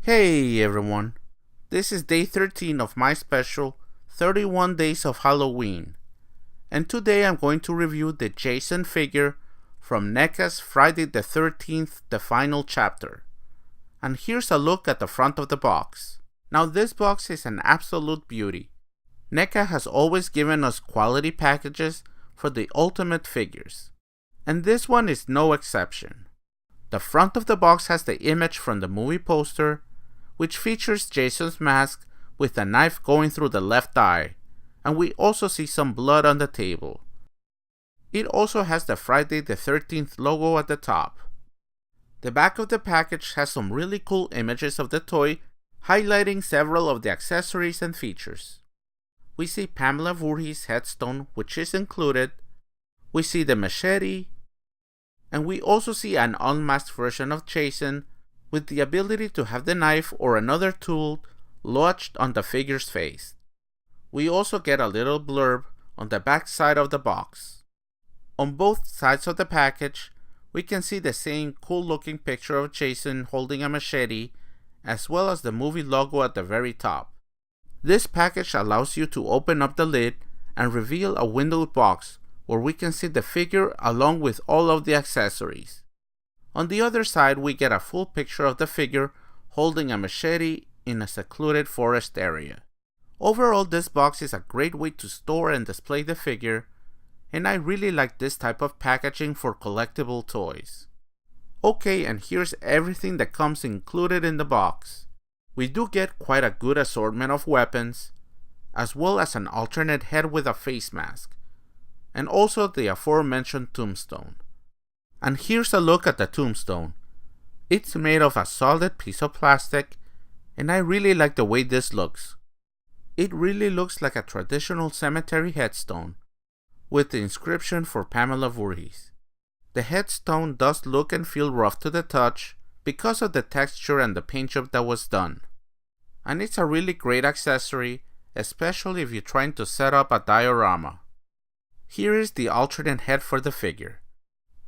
Hey everyone, this is day 13 of my special 31 Days of Halloween, and today I'm going to review the Jason figure from NECA's Friday the 13th, the final chapter. And here's a look at the front of the box. Now this box is an absolute beauty. NECA has always given us quality packages for the ultimate figures, and this one is no exception. The front of the box has the image from the movie poster, which features Jason's mask with a knife going through the left eye, and we also see some blood on the table. It also has the Friday the 13th logo at the top. The back of the package has some really cool images of the toy, highlighting several of the accessories and features. We see Pamela Voorhees' headstone, which is included. We see the machete, and we also see an unmasked version of Jason with the ability to have the knife or another tool lodged on the figure's face. We also get a little blurb on the back side of the box. On both sides of the package, we can see the same cool looking picture of Jason holding a machete, as well as the movie logo at the very top. This package allows you to open up the lid and reveal a windowed box where we can see the figure along with all of the accessories. On the other side, we get a full picture of the figure holding a machete in a secluded forest area. Overall, this box is a great way to store and display the figure, and I really like this type of packaging for collectible toys. Okay, and here's everything that comes included in the box. We do get quite a good assortment of weapons, as well as an alternate head with a face mask, and also the aforementioned tombstone. And here's a look at the tombstone. It's made of a solid piece of plastic, and I really like the way this looks. It really looks like a traditional cemetery headstone, with the inscription for Pamela Voorhees. The headstone does look and feel rough to the touch because of the texture and the paint job that was done. And it's a really great accessory, especially if you're trying to set up a diorama. Here is the alternate head for the figure.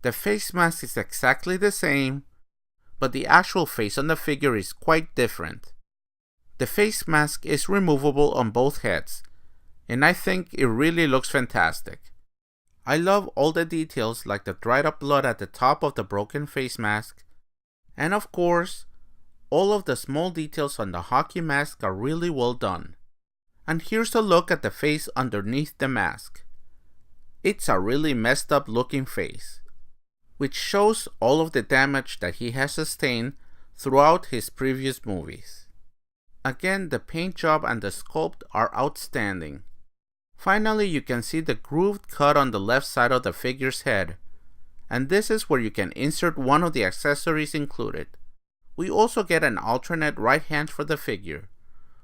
The face mask is exactly the same, but the actual face on the figure is quite different. The face mask is removable on both heads, and I think it really looks fantastic. I love all the details like the dried up blood at the top of the broken face mask, and of course, all of the small details on the hockey mask are really well done. And here's a look at the face underneath the mask. It's a really messed up looking face, which shows all of the damage that he has sustained throughout his previous movies. Again, the paint job and the sculpt are outstanding. Finally, you can see the grooved cut on the left side of the figure's head, and this is where you can insert one of the accessories included. We also get an alternate right hand for the figure,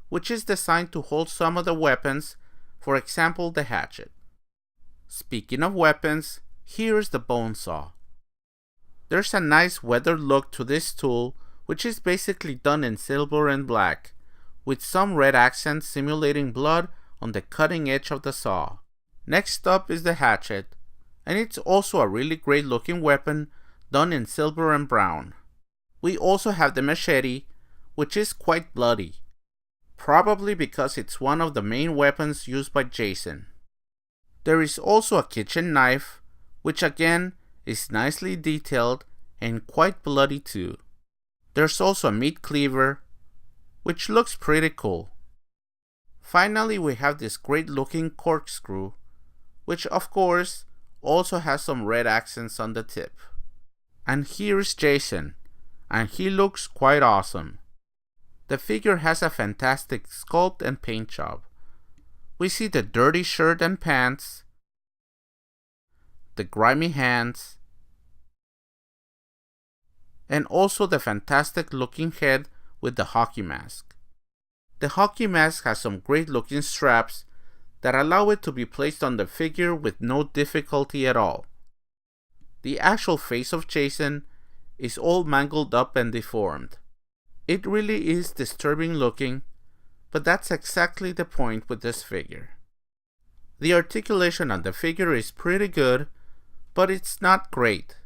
which is designed to hold some of the weapons, for example the hatchet. Speaking of weapons, here's the bone saw. There's a nice weathered look to this tool, which is basically done in silver and black, with some red accents simulating blood on the cutting edge of the saw. Next up is the hatchet, and it's also a really great looking weapon done in silver and brown. We also have the machete, which is quite bloody, probably because it's one of the main weapons used by Jason. There is also a kitchen knife, which again is nicely detailed and quite bloody too. There's also a meat cleaver, which looks pretty cool. Finally, we have this great looking corkscrew, which of course also has some red accents on the tip. And here's Jason, and he looks quite awesome. The figure has a fantastic sculpt and paint job. We see the dirty shirt and pants, the grimy hands, and also the fantastic looking head with the hockey mask. The hockey mask has some great looking straps that allow it to be placed on the figure with no difficulty at all. The actual face of Jason is all mangled up and deformed. It really is disturbing looking, but that's exactly the point with this figure. The articulation on the figure is pretty good, but it's not great.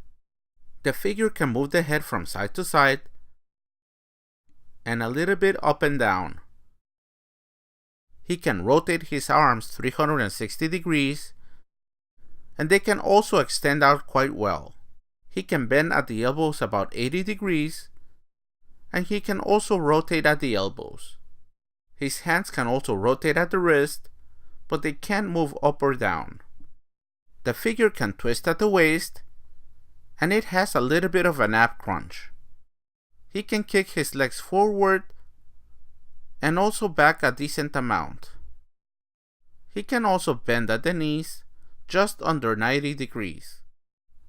The figure can move the head from side to side, and a little bit up and down. He can rotate his arms 360 degrees, and they can also extend out quite well. He can bend at the elbows about 80 degrees, and he can also rotate at the elbows. His hands can also rotate at the wrist, but they can't move up or down. The figure can twist at the waist, and it has a little bit of an ab crunch. He can kick his legs forward and also back a decent amount. He can also bend at the knees just under 90 degrees,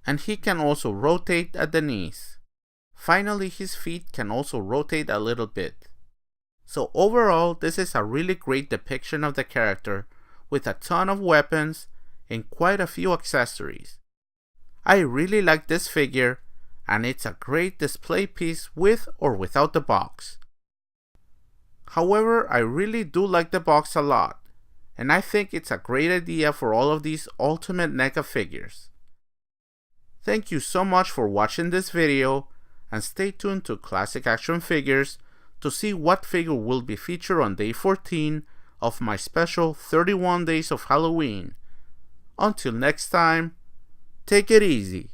and he can also rotate at the knees. Finally, his feet can also rotate a little bit. So overall, this is a really great depiction of the character with a ton of weapons and quite a few accessories. I really like this figure, and it's a great display piece with or without the box. However, I really do like the box a lot, and I think it's a great idea for all of these Ultimate NECA figures. Thank you so much for watching this video, and stay tuned to Classic Action Figures to see what figure will be featured on day 14 of my special 31 Days of Halloween. Until next time, take it easy.